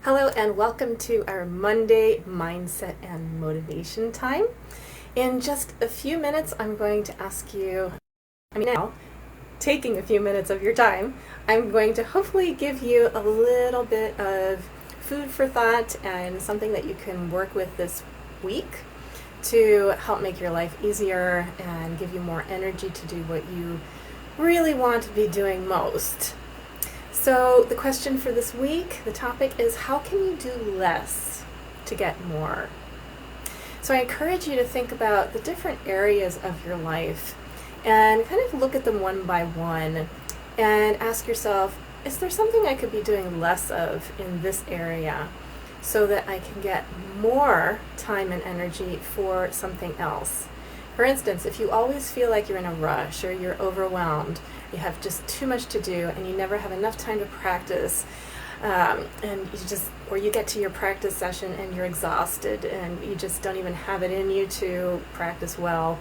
Hello and welcome to our Monday Mindset and Motivation time. In just a few minutes, I'm going to ask you, taking a few minutes of your time, I'm going to hopefully give you a little bit of food for thought and something that you can work with this week to help make your life easier and give you more energy to do what you really want to be doing most. So the question for this week, the topic is, how can you do less to get more? So I encourage you to think about the different areas of your life and kind of look at them one by one and ask yourself, is there something I could be doing less of in this area so that I can get more time and energy for something else? For instance, if you always feel like you're in a rush or you're overwhelmed, you have just too much to do and you never have enough time to practice, or you get to your practice session and you're exhausted and you just don't even have it in you to practice well.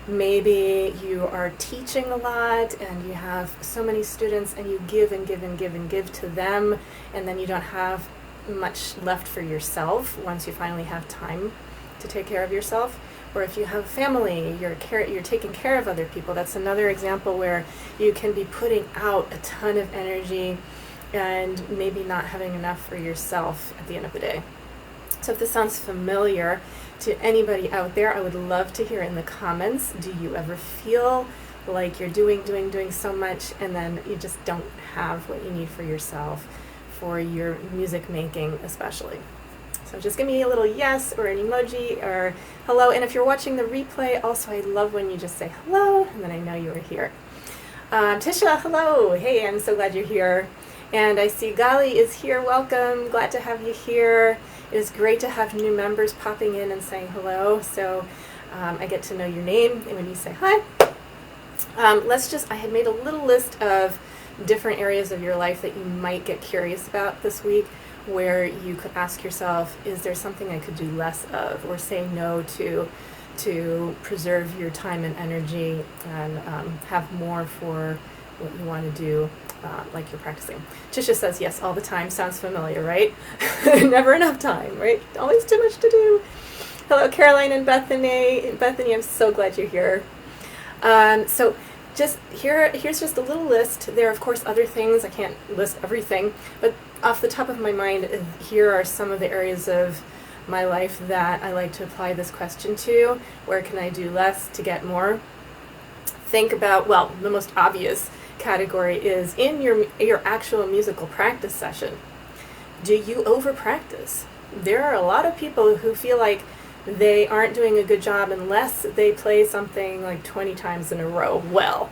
Maybe you are teaching a lot and you have so many students and you give and give and give and give to them, and then you don't have much left for yourself once you finally have time to take care of yourself. Or if you have a family, you're taking care of other people. That's another example where you can be putting out a ton of energy and maybe not having enough for yourself at the end of the day. So if this sounds familiar to anybody out there, I would love to hear in the comments. Do you ever feel like you're doing so much and then you just don't have what you need for yourself, for your music making especially? So just give me a little yes or an emoji or hello. And if you're watching the replay, also I love when you just say hello and then I know you are here. Tisha, hello. Hey, I'm so glad you're here. And I see Gali is here. Welcome. Glad to have you here. It is great to have new members popping in and saying hello. So I get to know your name when you say hi. I had made a little list of different areas of your life that you might get curious about this week, where you could ask yourself, is there something I could do less of or say no to preserve your time and energy and have more for what you want to do, like you're practicing. Tisha says yes all the time. Sounds familiar, right? Never enough time, right? Always too much to do. Hello, Caroline and Bethany. Bethany, I'm so glad you're here. Here's just a little list. There are, of course, other things. I can't list everything, but off the top of my mind, here are some of the areas of my life that I like to apply this question to. Where can I do less to get more? Think about, the most obvious category is in your actual musical practice session. Do you over-practice? There are a lot of people who feel like they aren't doing a good job unless they play something like 20 times in a row well.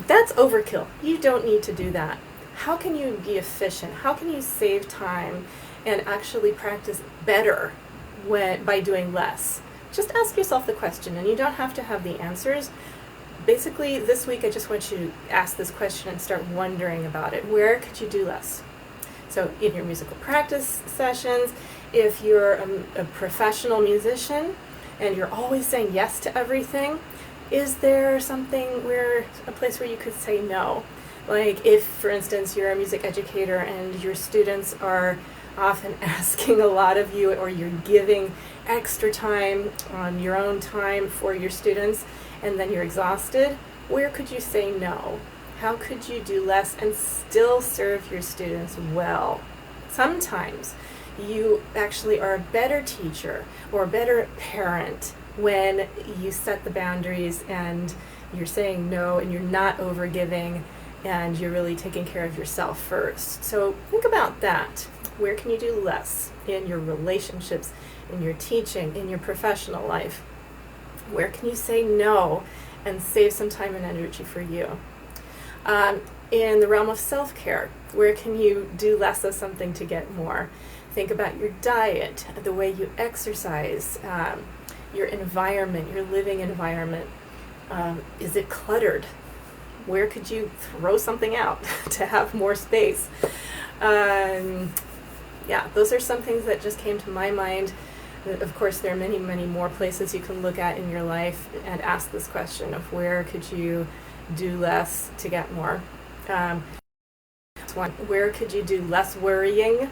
That's overkill. You don't need to do that. How can you be efficient? How can you save time and actually practice better by doing less? Just ask yourself the question, and you don't have to have the answers. Basically, this week I just want you to ask this question and start wondering about it. Where could you do less? So in your musical practice sessions, if you're a professional musician and you're always saying yes to everything, is there a place where you could say no? Like if, for instance, you're a music educator and your students are often asking a lot of you, or you're giving extra time on your own time for your students, and then you're exhausted, where could you say no? How could you do less and still serve your students well? Sometimes you actually are a better teacher or a better parent when you set the boundaries and you're saying no and you're not overgiving and you're really taking care of yourself first. So think about that. Where can you do less in your relationships, in your teaching, in your professional life? Where can you say no and save some time and energy for you? In the realm of self-care, where can you do less of something to get more? Think about your diet, the way you exercise, your environment, your living environment. Is it cluttered? Where could you throw something out to have more space? Those are some things that just came to my mind. Of course, there are many, many more places you can look at in your life and ask this question of where could you do less to get more. Where could you do less worrying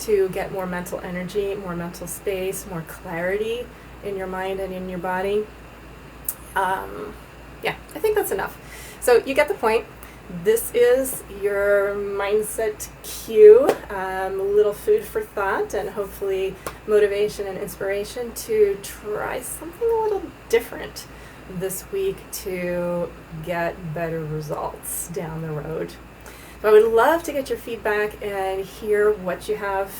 to get more mental energy, more mental space, more clarity in your mind and in your body. Yeah, I think that's enough. So you get the point. This is your mindset cue, a little food for thought and hopefully motivation and inspiration to try something a little different this week to get better results down the road. So I would love to get your feedback and hear what you have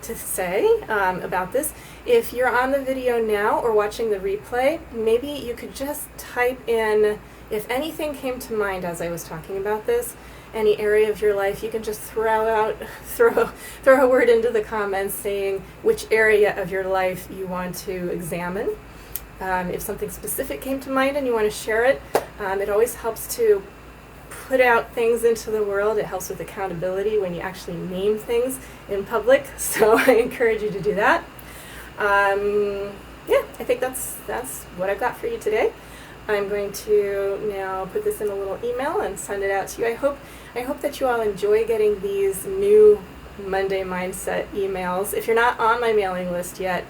to say about this. If you're on the video now or watching the replay, maybe you could just type in, if anything came to mind as I was talking about this, any area of your life, you can just throw a word into the comments saying which area of your life you want to examine. If something specific came to mind and you want to share it, it always helps to put out things into the world. It helps with accountability when you actually name things in public. So I encourage you to do that. Yeah, I think that's what I've got for you today. I'm going to now put this in a little email and send it out to you. I hope that you all enjoy getting these new Monday Mindset emails. If you're not on my mailing list yet,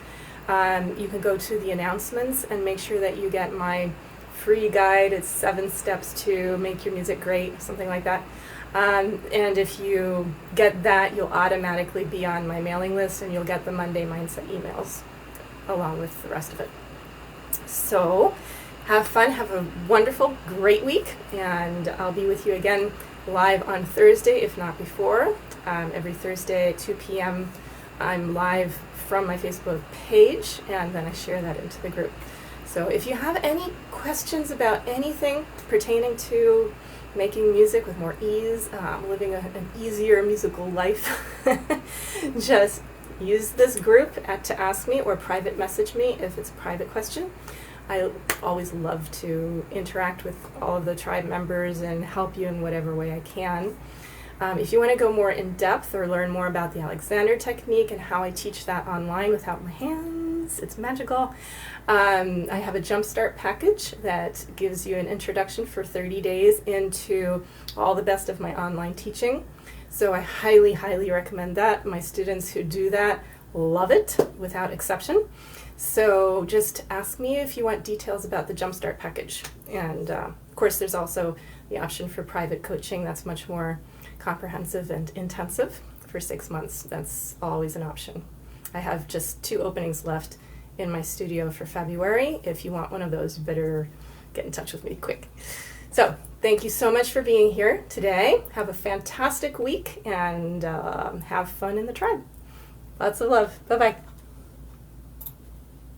you can go to the announcements and make sure that you get my free guide. It's 7 steps to make your music great, something like that. And if you get that, you'll automatically be on my mailing list and you'll get the Monday Mindset emails along with the rest of it. So have fun, have a wonderful, great week, and I'll be with you again live on Thursday, if not before. Every Thursday at 2 p.m. I'm live from my Facebook page, and then I share that into the group. So if you have any questions about anything pertaining to making music with more ease, living an easier musical life, just use this group to ask me or private message me if it's a private question. I always love to interact with all of the tribe members and help you in whatever way I can. If you want to go more in depth or learn more about the Alexander technique and how I teach that online without my hands, it's magical. I have a Jumpstart package that gives you an introduction for 30 days into all the best of my online teaching. So I highly, highly recommend that. My students who do that love it without exception. So just ask me if you want details about the Jumpstart package. And of course, there's also the option for private coaching that's much more comprehensive and intensive for 6 months. That's always an option. I have just 2 openings left in my studio for February. If you want one of those, you better get in touch with me quick. So thank you so much for being here today. Have a fantastic week and have fun in the tribe. Lots of love. Bye-bye.